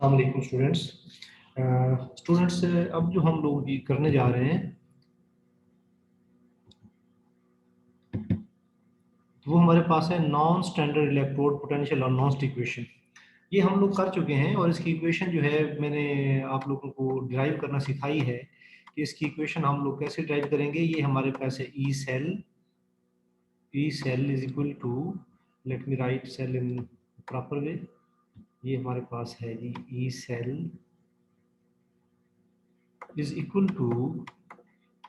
अस्सलाम वालेकुम स्टूडेंट्स अब जो हम लोग ये करने जा रहे हैं वो हमारे पास है नॉन स्टैंडर्ड इलेक्ट्रोड पोटेंशियल और नॉन इक्वेशन। ये हम लोग कर चुके हैं और इसकी इक्वेशन जो है मैंने आप लोगों को डिराइव करना सिखाई है कि इसकी इक्वेशन हम लोग कैसे डिराइव करेंगे। ये हमारे पास है E cell is equal to, let me write cell in proper way. ये हमारे पास है जी E cell is equal to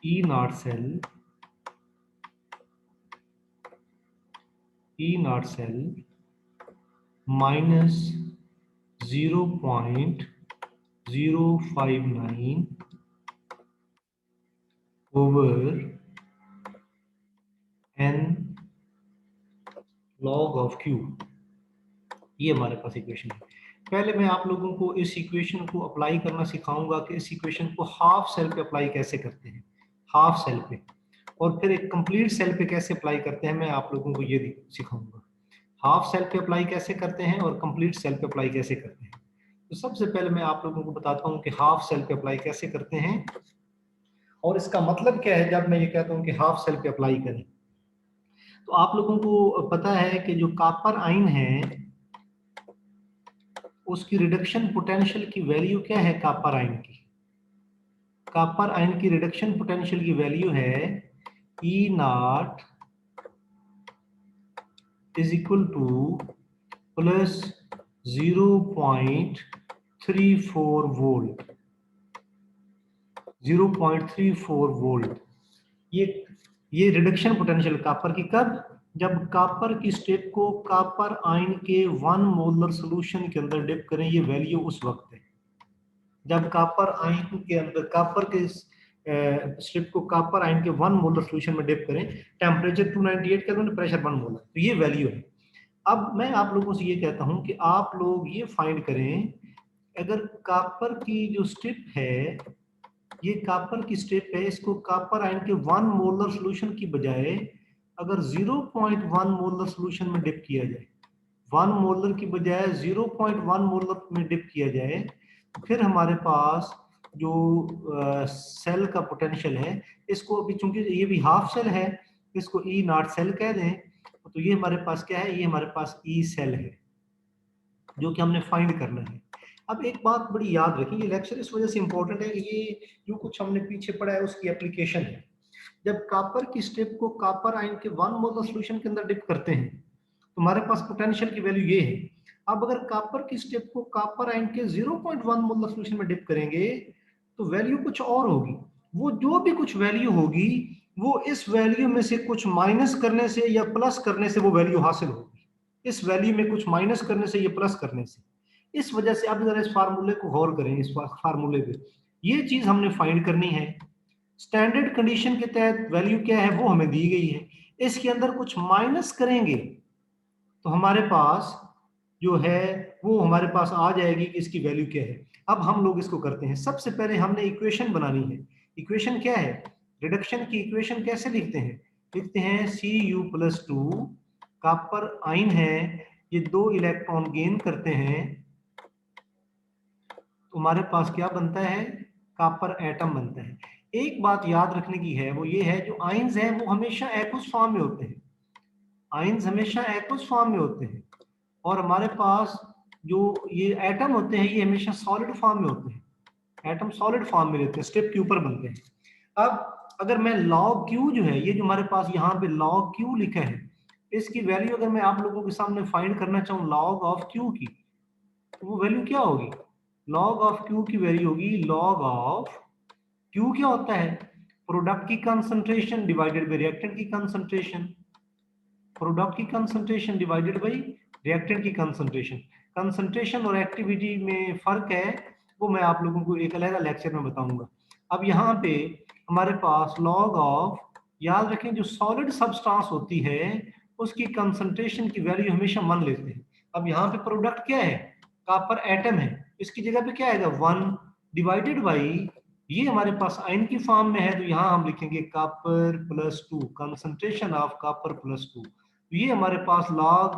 E naught cell minus 0.059 over n log of q। ये हमारे पास इक्वेशन है। पहले मैं आप लोगों को इस इक्वेशन को अप्लाई करना सिखाऊंगा कि इस इक्वेशन को हाफ सेल पे अप्लाई कैसे करते हैं, हाफ सेल पे, और फिर एक कंप्लीट सेल पे कैसे अप्लाई करते हैं मैं आप लोगों को ये सिखाऊंगा। हाफ सेल पे अप्लाई कैसे करते हैं और कंप्लीट सेल पे अप्लाई कैसे करते हैं। तो सबसे पहले मैं आप लोगों को बताता हूँ कि हाफ सेल पे अप्लाई कैसे करते हैं और इसका मतलब क्या है जब मैं ये कहता हूँ कि हाफ सेल पे अप्लाई करें। तो आप लोगों को पता है कि जो कॉपर आयन है उसकी रिडक्शन पोटेंशियल की वैल्यू क्या है। कॉपर आयन की रिडक्शन पोटेंशियल की वैल्यू है E naught is equal to plus 0.34 volt. 0.34 volt ये रिडक्शन पोटेंशियल कॉपर की कब, जब कॉपर की स्टेप को कॉपर आयन के 1 मोलर सॉल्यूशन के अंदर डिप करें। ये वैल्यू उस वक्त है जब कॉपर आयन के अंदर कॉपर के स्ट्रिप को कॉपर आयन के 1 मोलर सॉल्यूशन में डिप करें। टेम्परेचर 298 केल्विन, प्रेशर 1 मोलर, तो ये वैल्यू है। अब मैं आप लोगों से ये कहता हूं कि आप लोग ये फाइंड करें, अगर कॉपर की जो स्ट्रिप है, ये कॉपर की स्ट्रिप है, इसको कॉपर आयन के 1 मोलर सॉल्यूशन की बजाय अगर 0.1 मोलर सॉल्यूशन में डिप किया जाए, 1 मोलर की बजाय 0.1 मोलर में डिप किया जाए, फिर हमारे पास जो सेल का पोटेंशियल है, इसको अभी चूंकि ये भी हाफ सेल है, इसको ई नॉट सेल कह दें, तो ये हमारे पास क्या है, ये हमारे पास ई सेल है जो कि हमने फाइंड करना है। अब एक बात बड़ी याद रखिए, ये लेक्चर इस वजह से इंपॉर्टेंट है कि ये जो कुछ हमने पीछे पढ़ा है उसकी एप्लीकेशन है। जब कॉपर की स्ट्रिप को कॉपर आयन के 1 मोलर सॉल्यूशन के अंदर डिप करते हैं तो हमारे पास पोटेंशियल की वैल्यू ये है। अब अगर कॉपर की स्ट्रिप को कॉपर आयन के 0.1 मोलर सॉल्यूशन में डिप करेंगे तो वैल्यू कुछ और होगी। वो जो भी कुछ वैल्यू होगी वो इस वैल्यू में से कुछ माइनस करने से या प्लस करने से वो वैल्यू हासिल होगी। इस वैल्यू में कुछ माइनस करने से या प्लस करने से। इस वजह से अब जरा इस फार्मूले को गौर करें, इस फार्मूले पे ये चीज हमने फाइंड करनी है। स्टैंडर्ड कंडीशन के तहत वैल्यू क्या है वो हमें दी गई है, इसके अंदर कुछ माइनस करेंगे तो हमारे पास जो है वो हमारे पास आ जाएगी कि इसकी वैल्यू क्या है। अब हम लोग इसको करते हैं। सबसे पहले हमने इक्वेशन बनानी है। इक्वेशन क्या है, रिडक्शन की इक्वेशन कैसे लिखते हैं, लिखते हैं Cu+2, कॉपर आयन है, ये 2 इलेक्ट्रॉन गेन करते हैं, तो हमारे पास क्या बनता है, कॉपर एटम बनता है। एक बात याद रखने की है, वो ये है जो आयन्स हैं वो हमेशा एक्वस फॉर्म में होते हैं। आयन्स हमेशा एक्वस फॉर्म में होते हैं और हमारे पास जो ये एटम होते हैं ये हमेशा सॉलिड फॉर्म में होते हैं। एटम सॉलिड फॉर्म में रहते हैं, स्टेप के ऊपर बनते हैं। अब अगर मैं लॉग क्यू जो है, ये जो हमारे पास यहाँ पे लॉग क्यू लिखा है, इसकी वैल्यू अगर मैं आप लोगों के सामने फाइंड करना चाहूँ लॉग ऑफ क्यू की, तो वो वैल्यू क्या होगी, लॉग ऑफ क्यू की वैल्यू होगी लॉग ऑफ क्यू क्या होता है, प्रोडक्ट की कंसंट्रेशन डिवाइडेड बाय रिएक्टेंट की कंसंट्रेशन। प्रोडक्ट की कंसंट्रेशन डिवाइडेड बाय रिएक्टेंट की कंसंट्रेशन। कंसंट्रेशन और एक्टिविटी में फर्क है, वो मैं आप लोगों को एक अलग लेक्चर में बताऊंगा। अब यहाँ पे हमारे पास लॉग ऑफ, याद रखें जो सॉलिड सब्सटेंस होती है उसकी कंसंट्रेशन की वैल्यू हमेशा 1 लेते हैं। अब यहाँ पे प्रोडक्ट क्या है, कॉपर एटम है, इसकी जगह पे क्या आएगा 1 डिवाइडेड बाई, ये हमारे पास आयन की फॉर्म में है तो यहाँ हम लिखेंगे कॉपर +2, कंसंट्रेशन ऑफ कॉपर +2। ये हमारे पास लॉग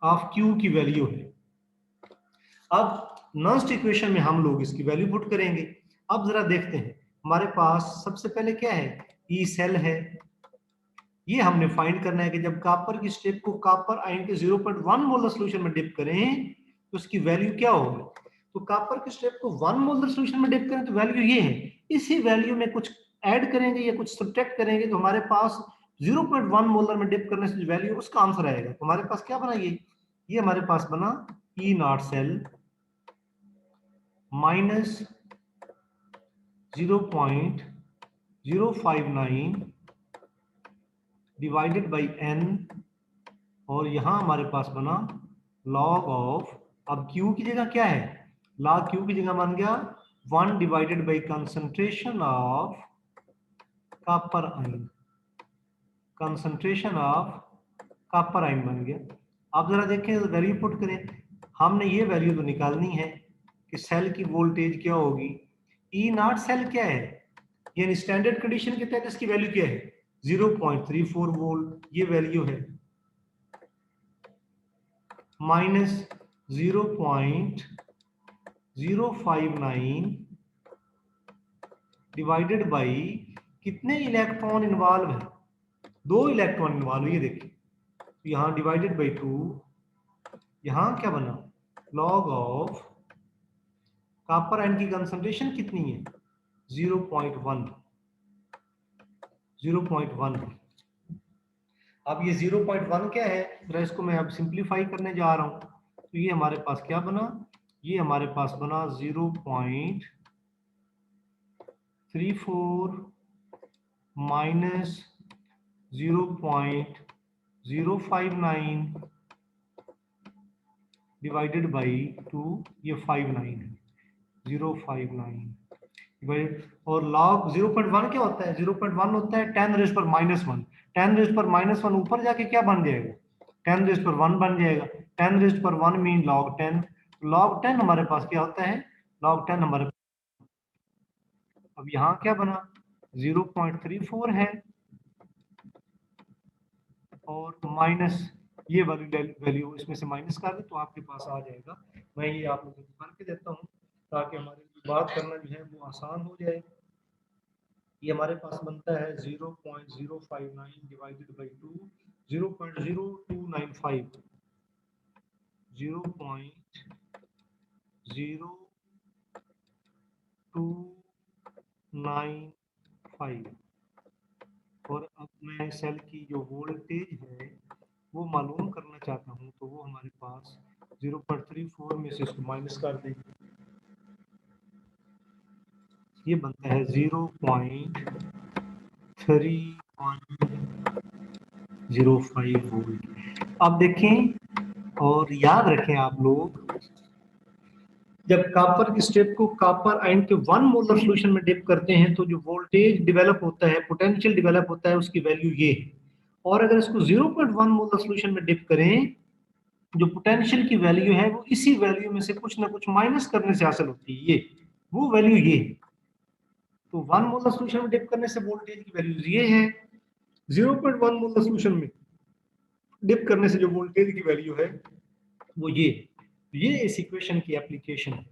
ऑफ क्यू की वैल्यू है। अब नॉस्ट इक्वेशन में हम लोग इसकी वैल्यू पुट करेंगे। अब जरा देखते हैं, हमारे पास सबसे पहले क्या है, ई सेल है। ये हमने फाइंड करना है कि जब कॉपर की स्टेप को कॉपर आयन के 0.1 मोलर सोल्यूशन में डिप करें तो उसकी वैल्यू क्या होगी। तो कॉपर की स्टेप को 1 मोलर सोल्यूशन में डिप करें तो वैल्यू ये है। इसी वैल्यू में कुछ ऐड करेंगे या कुछ सब्ट्रैक्ट करेंगे तो हमारे पास 0.1 मोलर में डिप करने से जो वैल्यू उसका आंसर आएगा। तो हमारे पास क्या बना, ये हमारे पास बना E naught cell minus 0.059 divided by n, और यहां हमारे पास बना log ऑफ, अब Q की जगह क्या है, log Q की जगह बन गया 1 divided by concentration of copper ion, concentration of copper ion बन गया। अब जरा देखें वैल्यू पुट करें, हमने ये वैल्यू तो निकालनी है कि सेल की वोल्टेज क्या होगी। ई नॉट सेल क्या है, यानी स्टैंडर्ड कंडीशन के तहत इसकी वैल्यू क्या है 0.34 वोल्ट, ये वैल्यू है, माइनस 0.059 डिवाइडेड बाई कितने इलेक्ट्रॉन इन्वॉल्व है, 2 इलेक्ट्रॉन इन्वॉल्व, ये देखिए तो यहां डिवाइडेड बाई 2, यहां क्या बना लॉग ऑफ कॉपर आयन की कंसंट्रेशन कितनी है 0.1, 0.1। अब ये 0.1 क्या है, जरा इसको मैं अब सिंप्लीफाई करने जा रहा हूं। तो ये हमारे पास क्या बना, ये हमारे पास बना 0.34 माइनस 0.059 डिवाइडेड बाई 2, ये 59 है, 059 डिवाइडेड, और लॉग 0.1 क्या होता है, 0.1 होता है 10 रेज़ पर -1, 10 रेज़ पर -1 ऊपर जाके क्या बन जाएगा 10 रेज़ पर 1 बन जाएगा, 10 रेज़ पर 1 मीन log 10, log 10 हमारे पास क्या होता है, log 10 हमारे, अब यहाँ क्या बना 0.34 है और माइनस ये वाली वैल्यू इसमें से माइनस कर दे तो आपके पास आ जाएगा। मैं ये आप लोगों को करके देता हूँ ताकि हमारे लिए बात करना जो है वो आसान हो जाए। ये हमारे पास बनता है 0.059 डिवाइडेड बाई 2, 0.0295, 0.0295। और अब मैं सेल की जो वोल्टेज है वो मालूम करना चाहता हूँ, तो वो हमारे पास 0.34 में से इसको माइनस कर देंगे, ये बनता है 0.3105 वोल्ट। अब देखें और याद रखें आप लोग, जब कॉपर की स्टेप को कॉपर आयन के 1 मोलर सॉल्यूशन में डिप करते हैं तो जो वोल्टेज डेवलप होता है, पोटेंशियल डेवलप होता है, उसकी वैल्यू ये है। और अगर इसको 0.1 मोलर सॉल्यूशन में डिप करें, जो पोटेंशियल की वैल्यू है वो इसी वैल्यू में से कुछ ना कुछ माइनस करने से हासिल होती है, ये वो वैल्यू ये है। तो 1 मोलर सॉल्यूशन में डिप करने से वोल्टेज की वैल्यू ये है, 0.1 मोलर सॉल्यूशन में डिप करने से जो वोल्टेज की वैल्यू है वो ये इस इक्वेशन की एप्लीकेशन है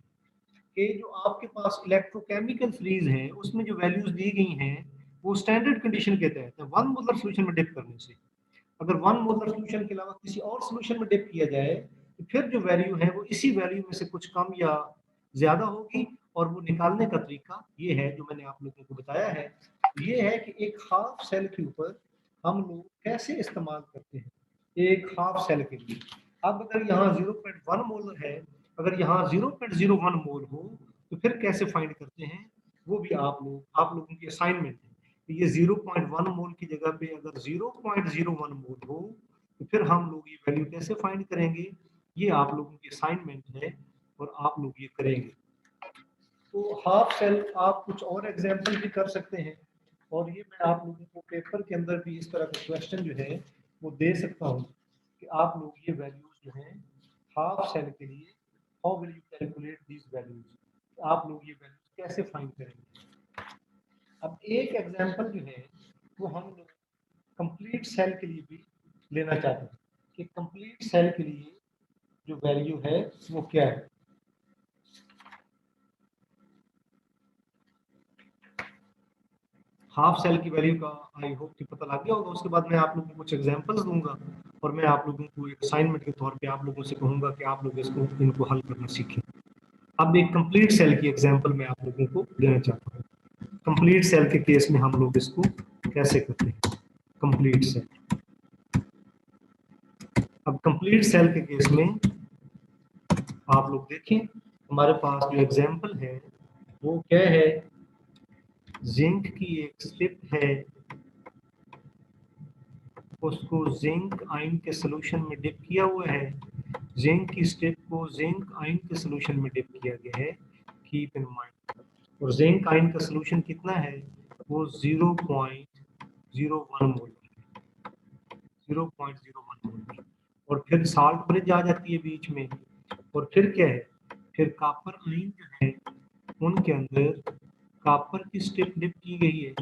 कि जो आपके पास इलेक्ट्रोकेमिकल फ्रीज है उसमें जो वैल्यूज दी गई हैं वो स्टैंडर्ड कंडीशन के तहत है 1 मोलर सॉल्यूशन में डिप करने से। अगर 1 मोलर सॉल्यूशन के अलावा किसी और सॉल्यूशन में डिप किया जाए तो फिर जो वैल्यू है वो इसी वैल्यू में से कुछ कम या ज्यादा होगी, और वो निकालने का तरीका ये है जो मैंने आप लोगों को बताया है। ये है कि एक हाफ सेल के ऊपर हम लोग कैसे इस्तेमाल करते हैं एक हाफ सेल के लिए। अब अगर यहाँ 0.1 मोल है, अगर यहाँ 0.01 मोल हो तो फिर कैसे फाइंड करते हैं, वो भी आप लोगों की असाइनमेंट है। तो ये 0.1 मोल की जगह पे अगर 0.01 मोल हो तो फिर हम लोग ये वैल्यू कैसे फाइंड करेंगे, ये आप लोगों की असाइनमेंट है और आप लोग ये करेंगे। तो हाफ सेल आप कुछ और एग्जांपल भी कर सकते हैं, और ये मैं आप लोगों को पेपर के अंदर भी इस तरह का क्वेश्चन जो है वो दे सकता हूँ कि आप लोग ये वैल्यूज जो हैं हाफ सेल के लिए how will you calculate these values, आप लोग ये वैल्यूज कैसे फाइंड करेंगे। अब एक एग्जांपल जो है वो हम लोग कंप्लीट सेल के लिए भी लेना चाहते हैं कि कंप्लीट सेल के लिए जो वैल्यू है वो क्या है। हाफ सेल की वैल्यू का आई होप कि पता लग गया होगा। उसके बाद मैं आप लोगों को कुछ एग्जांपल्स दूंगा और मैं आप लोगों को एक असाइनमेंट के तौर पे आप लोगों से कहूंगा कि आप लोग इसको इनको हल करना सीखें। अब एक कंप्लीट सेल की एग्जांपल मैं आप लोगों को देना चाहता हूँ। कंप्लीट सेल के केस में हम लोग इसको कैसे करते हैं। कंप्लीट सेल, अब कंप्लीट सेल के केस में आप लोग देखें, हमारे पास जो एग्जांपल है वो क्या है, जिंक की एक स्ट्रिप है, उसको जिंक आयन के सॉल्यूशन में डिप किया हुआ है। जिंक की स्ट्रिप को जिंक आयन के सॉल्यूशन में डिप किया गया है, कीप इन माइंड। और जिंक आयन का सॉल्यूशन कितना है, वो 0.01 मोल, 0.01 मोल। और फिर साल्ट ब्रिज आ जाती है बीच में। और फिर क्या है, फिर कॉपर आयन जो है उनके अंदर कॉपर की स्ट्रिप डिप की गई है,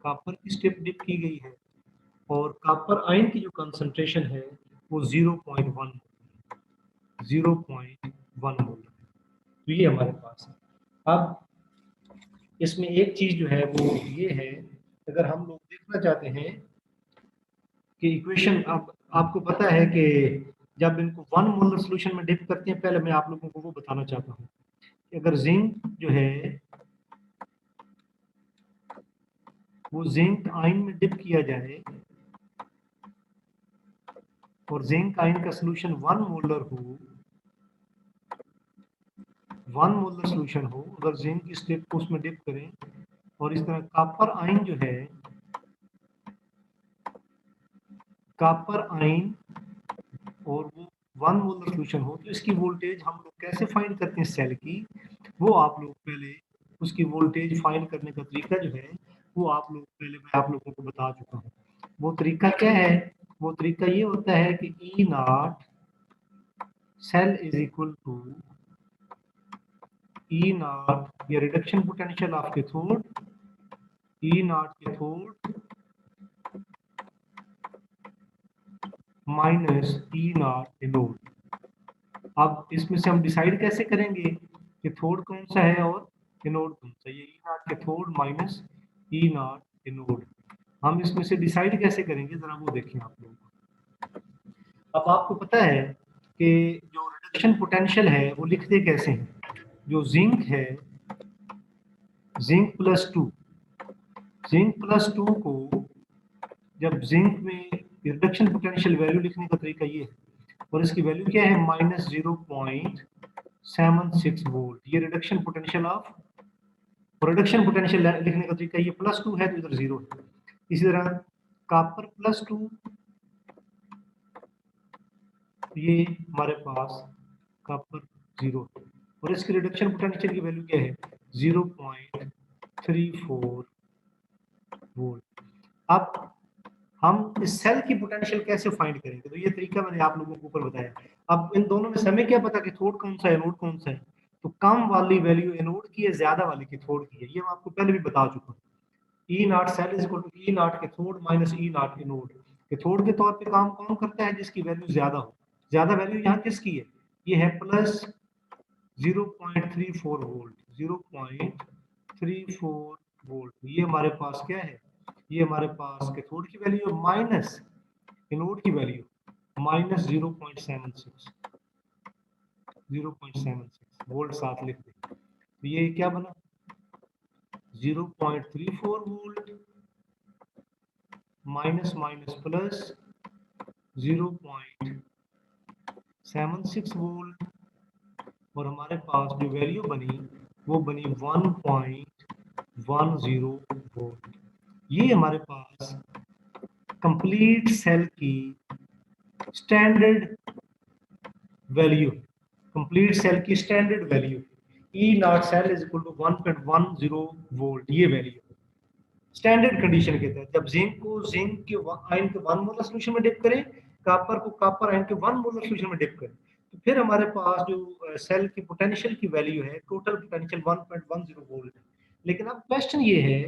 कॉपर की स्ट्रिप डिप की गई है। और कॉपर आयन की जो कंसंट्रेशन है वो 0.1 मोल। तो ये हमारे पास है। अब इसमें एक चीज जो है वो ये है, अगर हम लोग देखना चाहते हैं कि इक्वेशन, अब आपको पता है कि जब इनको 1 मोलर सॉल्यूशन में डिप करते हैं, पहले मैं आप लोगों को वो बताना चाहता हूँ कि अगर जिंक जो है वो जिंक आयन में डिप किया जाए और जिंक आयन का सॉल्यूशन 1 मोलर हो, 1 मोलर सॉल्यूशन हो, अगर जिंक की स्ट्रिप को उसमें डिप करें और इस तरह कॉपर आयन जो है, कॉपर आयन और वो 1 मोलर सॉल्यूशन हो, तो इसकी वोल्टेज हम लोग कैसे फाइंड करते हैं सेल की, वो आप लोग पहले उसकी वोल्टेज फाइंड करने का तरीका जो है वो आप लोग पहले मैं आप लोगों को बता चुका हूँ। वो तरीका क्या है, वो तरीका ये होता है कि E not cell is equal to E naught या reduction potential of cathode, E not cathode minus E not anode. अब इसमें से हम डिसाइड कैसे करेंगे कैथोड कौन सा है और एनोड कौन सा, ये E not cathode minus E not anode. हम इसमें से डिसाइड कैसे करेंगे, जरा वो देखें आप लोग। अब आपको पता है कि जो रिडक्शन पोटेंशियल है वो लिखते कैसे हैं, जो जिंक है, जिंक प्लस 2, जिंक प्लस 2 को जब जिंक में रिडक्शन पोटेंशियल वैल्यू लिखने का तरीका ये है, और इसकी वैल्यू क्या है माइनस 0.76 वोल्ट, ये reduction potential of, reduction potential लिखने का तरीका ये प्लस 2 है तो इधर 0 है। इसी तरह कॉपर प्लस 2, ये हमारे पास कॉपर 0 है और इसकी रिडक्शन पोटेंशियल की वैल्यू क्या है 0.34 वोल्ट। अब हम इस सेल की पोटेंशियल कैसे फाइंड करेंगे, तो ये तरीका मैंने आप लोगों को ऊपर बताया। अब इन दोनों में से हमें क्या पता कि कैथोड कौन सा है एनोड कौन सा है, तो कम वाली वैल्यू एनोड की है, ज्यादा वाली कैथोड की है, ये मैं आपको पहले भी बता चुका हूँ। E not cell is equal to E not cathode minus E not anode. Cathode के तौर पे काम कौन करता है, जिसकी वैल्यू ज्यादा हो। ज्यादा वैल्यू यहाँ किसकी है, ये है प्लस 0.34 वोल्ट, 0.34 वोल्ट। ये हमारे पास क्या है, ये हमारे पास कैथोड की वैल्यू है, माइनस एनोड की वैल्यू माइनस 0.76 वोल्ट साथ लिख दें। तो ये क्या बना 0.34 volt minus minus plus 0.76 volt, और हमारे पास जो वैल्यू बनी वो बनी 1.10 वोल्ट। ये हमारे पास कंप्लीट सेल की स्टैंडर्ड वैल्यू, कंप्लीट सेल की standard value E not cell is equal to 1.10 volt, ये वैल्यू स्टैंडर्ड कंडीशन के तहत। जब जिंक को जिंक के आयन के 1 मोलर सॉल्यूशन में डिप करें, कॉपर को कॉपर आयन के 1 मोलर सॉल्यूशन में डिप करें, तो फिर हमारे पास जो सेल की पोटेंशियल की वैल्यू है, टोटल पोटेंशियल 1.10 वोल्ट है। लेकिन अब क्वेश्चन ये है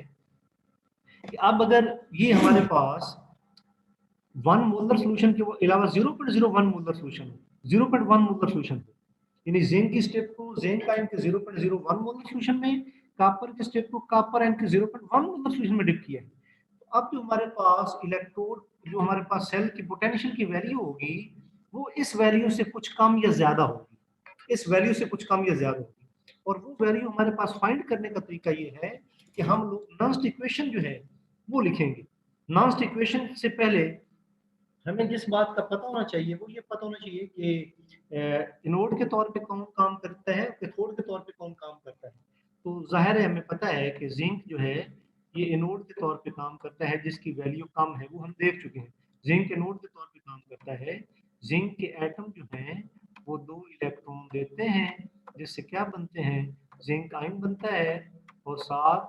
कि अब अगर ये हमारे पास 1 मोलर सॉल्यूशन के अलावा 0.01 मोलर सॉल्यूशन हो, 0.1 मोलर सॉल्यूशन हो, यानी जिंक की स्टेप को जिंक आयन के 0.01 मोलर सॉल्यूशन में, कॉपर के स्टेट को कॉपर आयन के 0.1 मोलर सोल्यूशन में डिप किया है। तो अब जो हमारे पास इलेक्ट्रोड, जो हमारे पास सेल की पोटेंशियल की वैल्यू होगी वो इस वैल्यू से कुछ कम या ज्यादा होगी, इस वैल्यू से कुछ कम या ज्यादा होगी। और वो वैल्यू हमारे पास फाइंड करने का तरीका ये है कि हम लोग नॉन्स्ट इक्वेशन जो है वो लिखेंगे। नॉन्स्ट इक्वेशन से पहले हमें जिस बात का पता होना चाहिए वो ये पता होना चाहिए कि एनोड के तौर पे कौन काम करता है, कैथोड के तौर पे कौन काम करता है। तो जाहिर है हमें पता है कि जिंक जो है ये एनोड के तौर पे काम करता है, जिसकी वैल्यू कम है वो हम देख चुके हैं। जिंक एनोड के तौर पे काम करता है। जिंक के एटम जो हैं वो 2 इलेक्ट्रॉन देते हैं, जिससे क्या बनते हैं, जिंक आयन बनता है। और साथ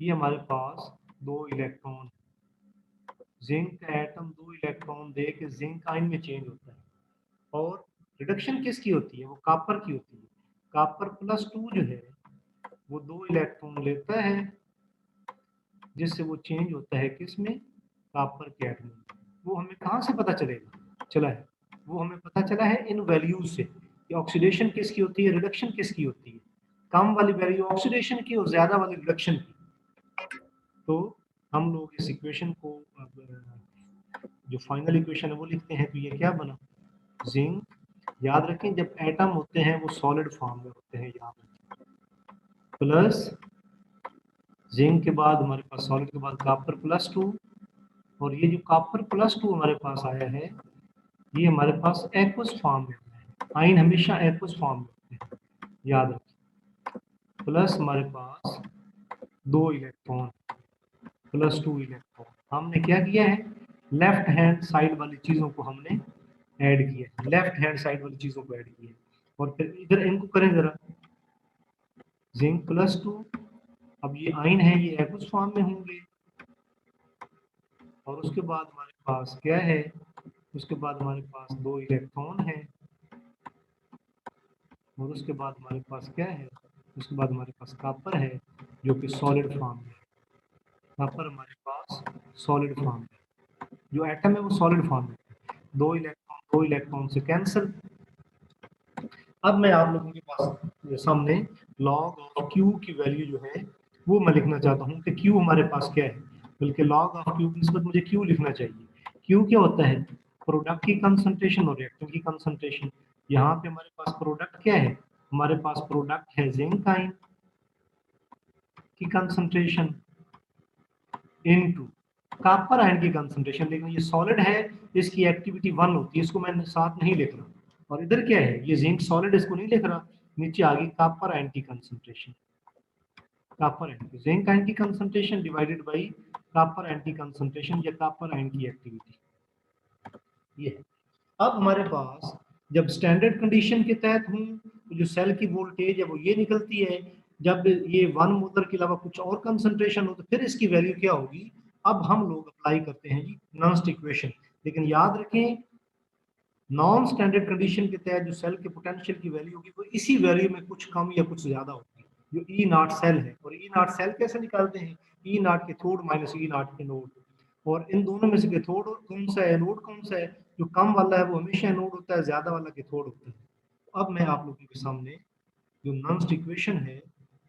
ये हमारे पास 2 इलेक्ट्रॉन, जिंक का एटम 2 इलेक्ट्रॉन दे के जिंक आयन में चेंज होता है। और रिडक्शन किसकी होती है, वो कॉपर की होती है। कॉपर +2 जो है वो 2 इलेक्ट्रॉन लेता है, जिससे वो चेंज होता है किसमें, कॉपर के एटम में। वो हमें कहाँ से पता चला है, वो हमें पता चला है इन वैल्यूज से कि ऑक्सीडेशन किसकी होती है, रिडक्शन किसकी होती है। कम वाली वैल्यू ऑक्सीडेशन की और ज्यादा वाली रिडक्शन की। तो हम लोग इस इक्वेशन को जो फाइनल इक्वेशन है वो लिखते हैं। तो ये क्या बना, जिंक, याद रखें जब एटम होते हैं वो सॉलिड फॉर्म में होते हैं, याद रखें, प्लस जिंक के बाद हमारे पास सॉलिड के बाद कॉपर +2। और ये जो कॉपर +2 हमारे पास आया है ये हमारे पास एक्वस फॉर्म में है। आयन हमेशा एक्वस फॉर्म में होते हैं, याद रखें। प्लस हमारे पास 2 इलेक्ट्रॉन, +2 इलेक्ट्रॉन। हमने क्या किया है, लेफ्ट हैंड साइड वाली चीजों को हमने ऐड किया है, लेफ्ट हैंड साइड वाली चीजों को ऐड किया है। और फिर इधर इनको करें जरा, जिंक +2, अब ये आयन है ये एक्वस फॉर्म में होंगे। और उसके बाद हमारे पास क्या है, उसके बाद हमारे पास 2 इलेक्ट्रॉन है। और उसके बाद हमारे पास क्या है, उसके बाद हमारे पास कॉपर है जो कि सॉलिड फॉर्म में है। कॉपर हमारे पास सॉलिड फॉर्म में, जो एटम है वो सॉलिड फॉर्म में, 2 इलेक्ट्रॉन से कैंसिल। अब मैं आप लोगों के पास सामने लॉग ऑफ क्यू की वैल्यू जो है वो मैं लिखना चाहता हूँ कि क्यू हमारे पास क्या है, बल्कि लॉग ऑफ क्यू की निस्बत मुझे क्यू लिखना चाहिए। क्यू क्या होता है, प्रोडक्ट की कंसंट्रेशन और रिएक्टेंट की कंसंट्रेशन। यहाँ पे हमारे पास प्रोडक्ट क्या है, हमारे पास प्रोडक्ट है जिंक आयन की कंसंट्रेशन इनटू कॉपर आयन की कंसंट्रेशन। लेकिन ये सॉलिड है, इसकी एक्टिविटी 1 होती है, इसको मैंने साथ नहीं लिख रहा। और इधर क्या है, ये जिंक सॉलिड, इसको नहीं लिख रहा। नीचे आ गई कॉपर आयन की कंसंट्रेशन, कॉपर आयन की, जिंक आयन की concentration divided by copper ion की कंसंट्रेशन या कॉपर आयन की एक्टिविटी। ये अब हमारे पास जब स्टैंडर्ड कंडीशन के तहत हूँ तो जो सेल की वोल्टेज है वो ये निकलती है। जब ये 1 मोलर के अलावा कुछ और कंसंट्रेशन हो तो फिर इसकी वैल्यू क्या होगी। अब हम लोग अप्लाई करते हैं जी नॉन्स्ट इक्वेशन। लेकिन याद रखें नॉन स्टैंडर्ड कंडीशन के तहत जो सेल के पोटेंशियल की वैल्यू होगी वो इसी वैल्यू में कुछ कम या कुछ ज्यादा होगी, जो ई नॉट सेल है। और ई नॉट सेल कैसे निकालते हैं, E naught cathode minus E naught anode. और इन दोनों में से कैथोड कौन सा है, एनोड कौन सा है, जो कम वाला है वो हमेशा एनोड होता है, ज्यादा वाला कैथोड होता है। अब मैं आप लोगों के सामने जो नॉन्स्ट इक्वेशन है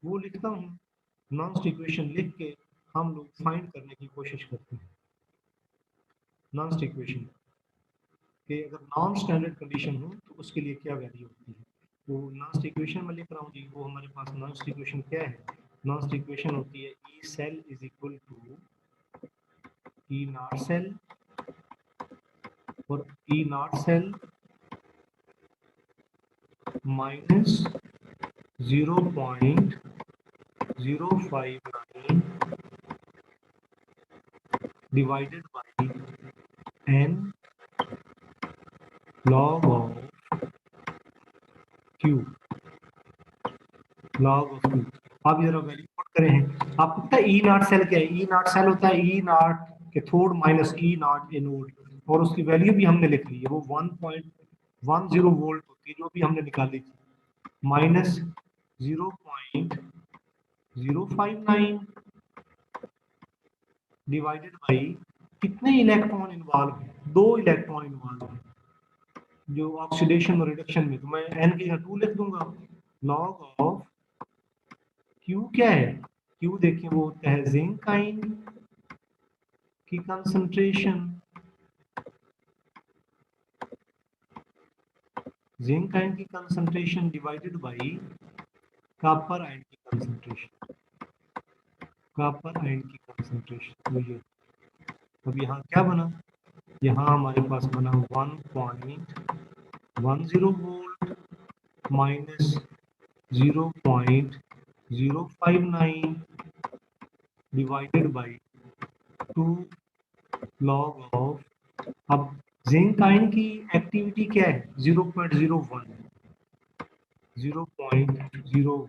वो लिखता हूँ। नॉन्स्ट इक्वेशन लिख के हम लोग फाइंड करने की कोशिश करते हैं नॉन्स्ट इक्वेशन कि अगर नॉन स्टैंडर्ड कंडीशन हो तो उसके लिए क्या वैल्यू होती है। तो नॉन्स्ट इक्वेशन में लिख रहा हूँ जी, वो हमारे पास नॉन्स्ट इक्वेशन क्या है, नॉन्स्ट इक्वेशन होती है E cell is equal to E naught cell, और E naught cell minus 0.059 divided by n log of q, log of q। आप जरा वैल्यू पुट करें, आपको पता है ई नॉट सेल क्या है, ई नॉट सेल होता है E naught cathode minus E naught anode. और उसकी वैल्यू भी हमने लिख ली है, वो 1.10 वोल्ट होती है जो भी हमने निकाली थी, माइनस 0.059 डिवाइडेड बाई कितने इलेक्ट्रॉन इन्वॉल्व है, 2 इलेक्ट्रॉन इन्वॉल्व है जो ऑक्सीडेशन और रिडक्शन में। तो मैं n की जगह 2 लिख दूंगा, लॉग ऑफ क्यू क्या है? क्यू देखिए वो होता है जिंक आयन की कंसंट्रेशन, जिंक आयन की concentration divided by copper ion की कंसंट्रेशन, कॉपर आयन की कंसंट्रेशन। तो ये अब यहाँ क्या बना, यहाँ हमारे पास बना 1.10 volt minus 0.059 divided by 2 log of, अब जिंक आयन की एक्टिविटी क्या है 0.01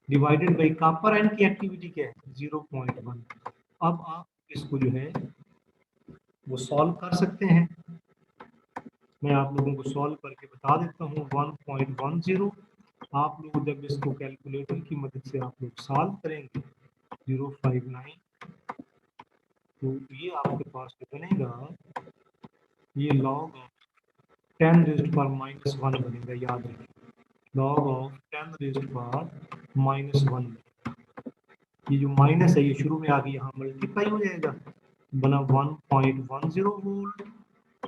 डिवाइडेड बाय कॉपर आयन की एक्टिविटी क्या है 0.1। अब आप इसको जो है वो सॉल्व कर सकते हैं, मैं आप लोगों को सॉल्व करके बता देता हूँ। 1.10 आप लोग जब इसको कैलकुलेटर की मदद से आप लोग सॉल्व करेंगे 059, तो ये आपके पास जो बनेगा ये लॉग ऑफ 10 रेज़्ड पावर -1 बनेगा, याद रखिए लॉग ऑफ 10 रेज़्ड पावर -1। ये जो माइनस है ये शुरू में आके यहाँ मल्टीप्लाई हो जाएगा, बना 1.10 वोल्ट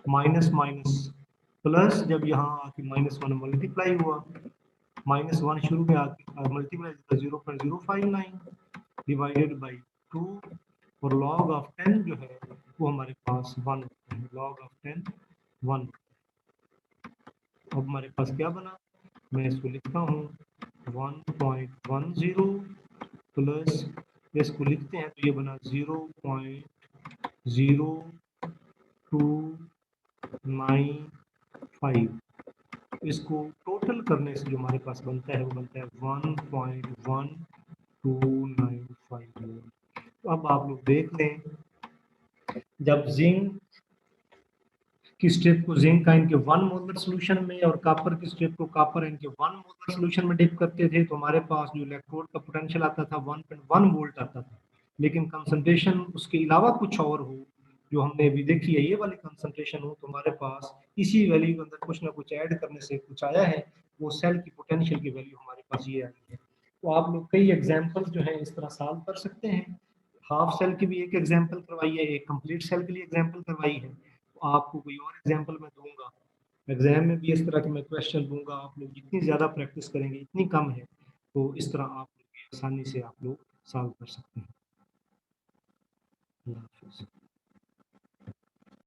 माइनस माइनस प्लस, जब यहाँ आके -1 मल्टीप्लाई हुआ, -1 शुरू में आके मल्टीप्लाई 0.059 डिवाइडेड बाई 2 और लॉग ऑफ 10 जो है वो हमारे पास 1 है, लॉग ऑफ 10 1। अब हमारे पास क्या बना, मैं इसको लिखता हूँ 1.10 प्लस इसको लिखते हैं तो ये बना 0.0295। इसको टोटल करने से जो हमारे पास बनता है वो बनता है 1.1295। तो अब आप लोग देख लें, जब जिंक की स्टेप को जिंक आयन के 1 मोलर सॉल्यूशन में और कॉपर की स्टेप को कॉपर आयन के 1 मोलर सॉल्यूशन में डिप करते थे तो हमारे पास जो इलेक्ट्रोड का पोटेंशियल आता था 1.1 वोल्ट आता था, लेकिन कंसंट्रेशन उसके अलावा कुछ और हो, जो हमने अभी देखी है ये वाली कंसंट्रेशन हो, तो हमारे पास इसी वैल्यू के अंदर कुछ ना कुछ ऐड करने से कुछ आया है, वो सेल की पोटेंशियल की वैल्यू हमारे पास ये आई है। तो आप लोग कई एग्जाम्पल जो है इस तरह सॉल्व कर सकते हैं। हाफ सेल की भी एक एग्जाम्पल करवाई है, एक कंप्लीट सेल के लिए एग्जाम्पल करवाई है, आपको कोई और एग्जाम्पल मैं दूंगा, एग्जाम में भी इस तरह के मैं क्वेश्चन दूंगा, आप लोग जितनी ज़्यादा प्रैक्टिस करेंगे इतनी कम है, तो इस तरह आप लोग आसानी से आप लोग सॉल्व कर सकते हैं। अल्लाह हाफिज़।